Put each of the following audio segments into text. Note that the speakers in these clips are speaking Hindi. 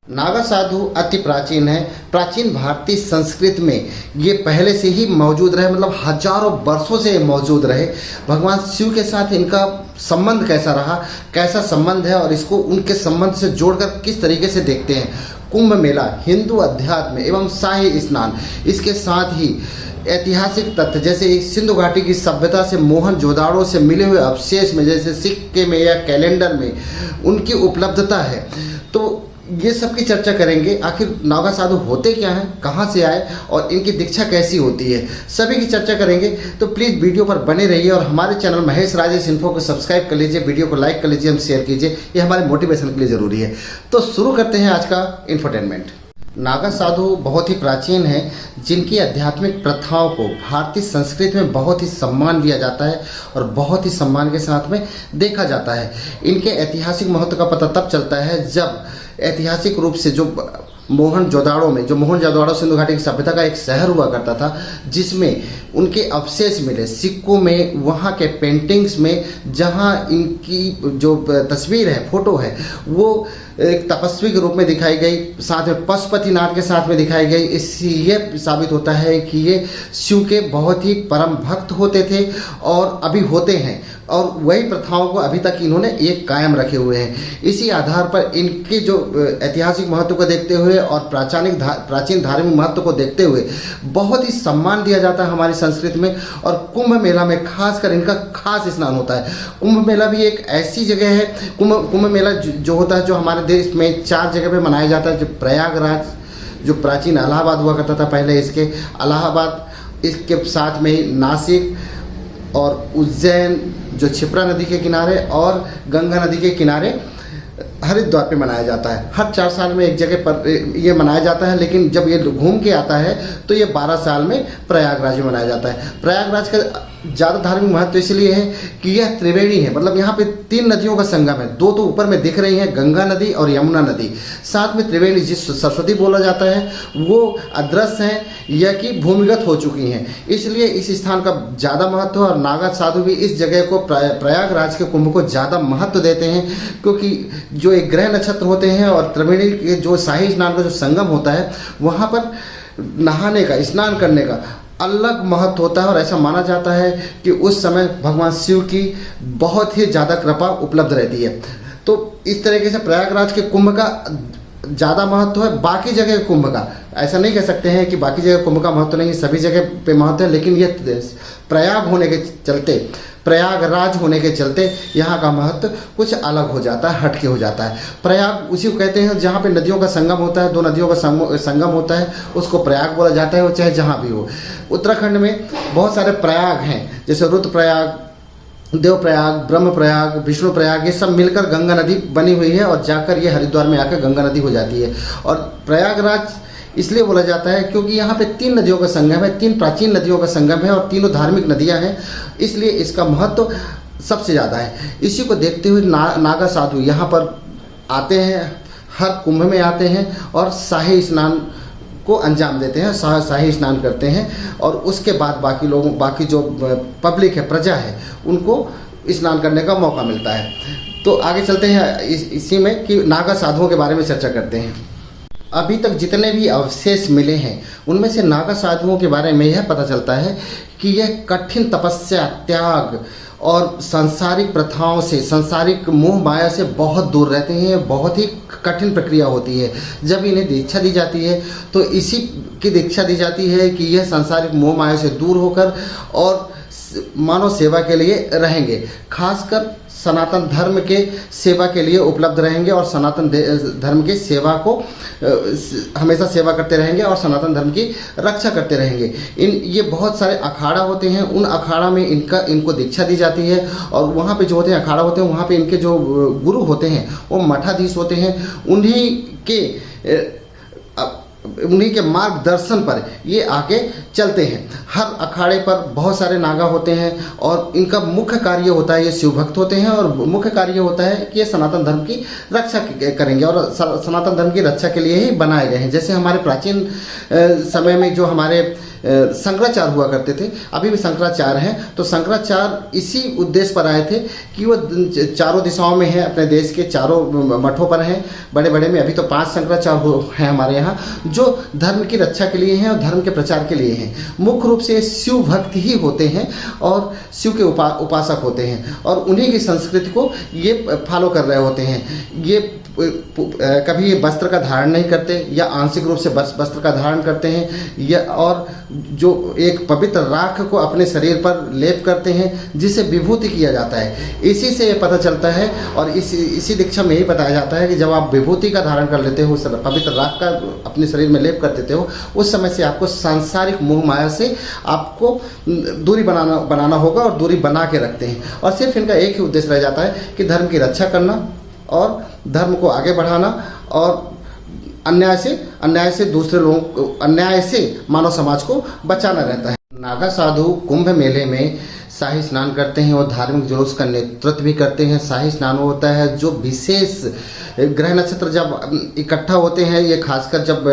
नागा साधु अति प्राचीन है। प्राचीन भारतीय संस्कृति में ये पहले से ही मौजूद रहे, मतलब हजारों वर्षों से मौजूद रहे। भगवान शिव के साथ इनका संबंध कैसा रहा, कैसा संबंध है और इसको उनके संबंध से जोड़कर किस तरीके से देखते हैं। कुंभ मेला हिंदू अध्यात्म एवं शाही स्नान, इसके साथ ही ऐतिहासिक तथ्य जैसे सिंधु घाटी की सभ्यता से मोहनजोदाड़ो से मिले हुए अवशेष में, जैसे सिक्के में या कैलेंडर में उनकी उपलब्धता है, तो ये सब की चर्चा करेंगे। आखिर नागा साधु होते क्या हैं, कहाँ से आए और इनकी दीक्षा कैसी होती है, सभी की चर्चा करेंगे। तो प्लीज़ वीडियो पर बने रहिए और हमारे चैनल महेश राजेश इन्फो को सब्सक्राइब कर लीजिए, वीडियो को लाइक कर लीजिए, हम शेयर कीजिए, ये हमारे मोटिवेशन के लिए ज़रूरी है। तो शुरू करते हैं आज का इंफोटेनमेंट। नागा साधु बहुत ही प्राचीन हैं, जिनकी आध्यात्मिक प्रथाओं को भारतीय संस्कृति में बहुत ही सम्मान दिया जाता है और बहुत ही सम्मान के साथ में देखा जाता है। इनके ऐतिहासिक महत्व का पता तब चलता है जब ऐतिहासिक रूप से जो मोहनजोदाड़ो सिंधु घाटी की सभ्यता का एक शहर हुआ करता था, जिसमें उनके अवशेष मिले सिक्कों में, वहाँ के पेंटिंग्स में, जहाँ इनकी जो तस्वीर है, फोटो है, वो एक तपस्वी के रूप में दिखाई गई, साथ में पशुपतिनाथ के साथ में दिखाई गई। इससे ये साबित होता है कि ये शिव के बहुत ही परम भक्त होते थे और अभी होते हैं, और वही प्रथाओं को अभी तक इन्होंने एक कायम रखे हुए हैं। इसी आधार पर इनके जो ऐतिहासिक महत्व को देखते हुए और प्राचीन धार्मिक महत्व को देखते हुए बहुत ही सम्मान दिया जाता है हमारी संस्कृति में। और कुंभ मेला में खासकर इनका खास स्नान होता है। कुंभ मेला भी एक ऐसी जगह है, कुंभ मेला जो होता है, जो हमारे देश में 4 जगह पे मनाया जाता है। जो प्रयागराज, जो प्राचीन इलाहाबाद हुआ करता था पहले, इसके इलाहाबाद, इसके साथ में ही नासिक और उज्जैन जो क्षिप्रा नदी के किनारे और गंगा नदी के किनारे हरिद्वार पे मनाया जाता है। हर 4 साल में एक जगह पर ये मनाया जाता है, लेकिन जब ये घूम के आता है तो ये 12 साल में प्रयागराज में मनाया जाता है। प्रयागराज का ज़्यादा धार्मिक महत्व इसलिए है कि यह त्रिवेणी है, मतलब यहाँ पे 3 नदियों का संगम है। 2 तो ऊपर में दिख रही हैं, गंगा नदी और यमुना नदी, साथ में त्रिवेणी जिस सरस्वती बोला जाता है, वो अदृश्य हैं या कि भूमिगत हो चुकी हैं, इसलिए इस स्थान का ज़्यादा महत्व है। और नागा साधु भी इस जगह को, प्रयागराज के कुंभ को ज़्यादा महत्व देते हैं, क्योंकि जो एक ग्रह नक्षत्र होते हैं और त्रिवेणी के जो शाही स्नान का जो संगम होता है, वहाँ पर नहाने का, स्नान करने का अलग महत्व होता है। और ऐसा माना जाता है कि उस समय भगवान शिव की बहुत ही ज़्यादा कृपा उपलब्ध रहती है। तो इस तरीके से प्रयागराज के कुंभ का ज़्यादा महत्व है। बाकी जगह कुंभ का ऐसा नहीं कह सकते हैं कि बाकी जगह कुंभ का महत्व नहीं है, सभी जगह पे महत्व है, लेकिन ये प्रयागराज होने के चलते यहाँ का महत्व कुछ अलग हो जाता है, हटके हो जाता है। प्रयाग उसी को कहते हैं जहाँ पे नदियों का संगम होता है, 2 नदियों का संगम होता है, उसको प्रयाग बोला जाता है, वो चाहे जहाँ भी हो। उत्तराखंड में बहुत सारे प्रयाग हैं, जैसे रुद्रप्रयाग, देवप्रयाग, ब्रह्मप्रयाग, विष्णु प्रयाग, ये सब मिलकर गंगा नदी बनी हुई है और जाकर ये हरिद्वार में आकर गंगा नदी हो जाती है। और प्रयागराज इसलिए बोला जाता है क्योंकि यहाँ पे 3 नदियों का संगम है, 3 प्राचीन नदियों का संगम है और तीनों धार्मिक नदियाँ हैं, इसलिए इसका महत्व सबसे ज़्यादा है। इसी को देखते हुए नागा साधु यहाँ पर आते हैं, हर कुंभ में आते हैं और शाही स्नान को अंजाम देते हैं, शाही स्नान करते हैं, और उसके बाद बाकी जो पब्लिक है, प्रजा है, उनको स्नान करने का मौका मिलता है। तो आगे चलते हैं इसी में कि नागा साधुओं के बारे में चर्चा करते हैं। अभी तक जितने भी अवशेष मिले हैं, उनमें से नागा साधुओं के बारे में यह पता चलता है कि यह कठिन तपस्या, त्याग और सांसारिक प्रथाओं से, सांसारिक मोह माया से बहुत दूर रहते हैं। बहुत ही कठिन प्रक्रिया होती है। जब इन्हें दीक्षा दी जाती है तो इसी की दीक्षा दी जाती है कि यह सांसारिक मोह माया से दूर होकर और मानव सेवा के लिए रहेंगे, खासकर सनातन धर्म के सेवा के लिए उपलब्ध रहेंगे और सनातन धर्म की सेवा को हमेशा सेवा करते रहेंगे और सनातन धर्म की रक्षा करते रहेंगे। ये बहुत सारे अखाड़ा होते हैं, उन अखाड़ा में इनको दीक्षा दी जाती है। और वहाँ पे जो होते हैं अखाड़ा होते हैं, वहाँ पे इनके जो गुरु होते हैं वो मठाधीश होते हैं। उन्हीं के मार्गदर्शन पर ये आके चलते हैं। हर अखाड़े पर बहुत सारे नागा होते हैं और इनका मुख्य कार्य होता है, ये शिव भक्त होते हैं और मुख्य कार्य होता है कि ये सनातन धर्म की रक्षा करेंगे और सनातन धर्म की रक्षा के लिए ही बनाए गए हैं। जैसे हमारे प्राचीन समय में जो हमारे शंकराचार्य हुआ करते थे, अभी भी शंकराचार्य हैं। तो शंकराचार्य इसी उद्देश्य पर आए थे कि वो चारों दिशाओं में हैं, अपने देश के चारों मठों पर हैं, बड़े बड़े में। अभी तो 5 शंकराचार्य हैं हमारे यहाँ, जो धर्म की रक्षा के लिए हैं और धर्म के प्रचार के लिए हैं। मुख्य रूप से शिव भक्त ही होते हैं और शिव के उपासक होते हैं, और उन्हीं की संस्कृति को ये फॉलो कर रहे होते हैं। ये कभी ये वस्त्र का धारण नहीं करते, या आंशिक रूप से वस्त्र का धारण करते हैं, या और जो एक पवित्र राख को अपने शरीर पर लेप करते हैं, जिसे विभूति किया जाता है। इसी से ये पता चलता है, और इसी दीक्षा में यही बताया जाता है कि जब आप विभूति का धारण कर लेते हो, उस पवित्र राख का अपने शरीर में लेप कर देते हो, उस समय से आपको सांसारिक मोह माया से आपको दूरी बनाना होगा, और दूरी बना के रखते हैं। और सिर्फ इनका एक ही उद्देश्य रह जाता है कि धर्म की रक्षा करना और धर्म को आगे बढ़ाना, और अन्याय से दूसरे लोगों को, अन्याय से मानव समाज को बचाना रहता है। नागा साधु कुंभ मेले में शाही स्नान करते हैं और धार्मिक जुलूस का नेतृत्व भी करते हैं। शाही स्नान होता है जो विशेष ग्रह नक्षत्र जब इकट्ठा होते हैं, ये खासकर जब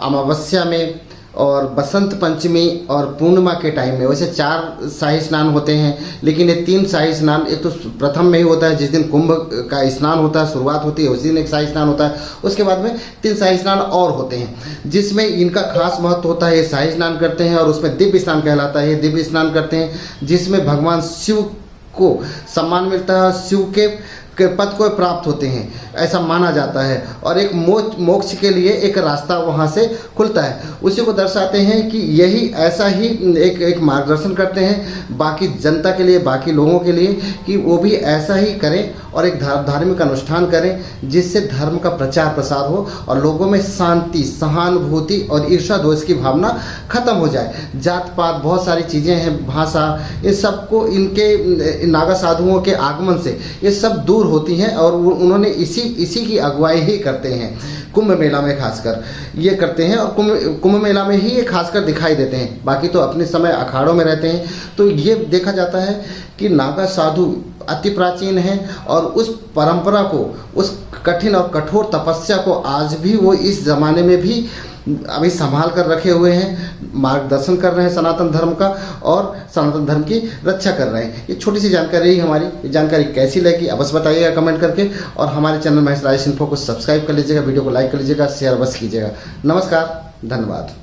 अमावस्या में और बसंत पंचमी और पूर्णिमा के टाइम में। वैसे 4 शाही स्नान होते हैं, लेकिन ये 3 शाही स्नान, एक तो प्रथम में ही होता है जिस दिन कुंभ का स्नान होता है, शुरुआत होती है, उस दिन एक शाही स्नान होता है। उसके बाद में 3 शाही स्नान और होते हैं, जिसमें इनका खास महत्व होता है। ये शाही स्नान करते हैं और उसमें दिव्य स्नान कहलाता है। ये दिव्य स्नान करते हैं जिसमें भगवान शिव को सम्मान मिलता है, शिव के पद को प्राप्त होते हैं, ऐसा माना जाता है। और एक मोक्ष के लिए एक रास्ता वहाँ से खुलता है। उसी को दर्शाते हैं कि यही ऐसा ही एक मार्गदर्शन करते हैं बाकी जनता के लिए, बाकी लोगों के लिए, कि वो भी ऐसा ही करें और एक धार्मिक अनुष्ठान करें, जिससे धर्म का प्रचार प्रसार हो और लोगों में शांति, सहानुभूति और ईर्ष्या द्वेष की भावना खत्म हो जाए। जात पात बहुत सारी चीज़ें हैं, भाषा, ये सबको इनके नागा साधुओं के आगमन से ये सब दूर होती हैं, और उन्होंने इसी की अगुवाई ही करते हैं। कुंभ मेला में खासकर ये करते हैं, और कुंभ मेला में ही ये खासकर दिखाई देते हैं। बाकी तो अपने समय अखाड़ों में रहते हैं। तो ये देखा जाता है कि नागा साधु अति प्राचीन हैं, और उस परंपरा को, उस कठिन और कठोर तपस्या को आज भी वो इस ज़माने में भी अभी संभाल कर रखे हुए हैं, मार्गदर्शन कर रहे हैं सनातन धर्म का, और सनातन धर्म की रक्षा कर रहे हैं। ये छोटी सी जानकारी हमारी, ये जानकारी कैसी लगी अवश्य बताइएगा कमेंट करके, और हमारे चैनल महेश राजेश इन्फो को सब्सक्राइब कर लीजिएगा, वीडियो को लाइक कर लीजिएगा, शेयर अवश्य कीजिएगा। नमस्कार, धन्यवाद।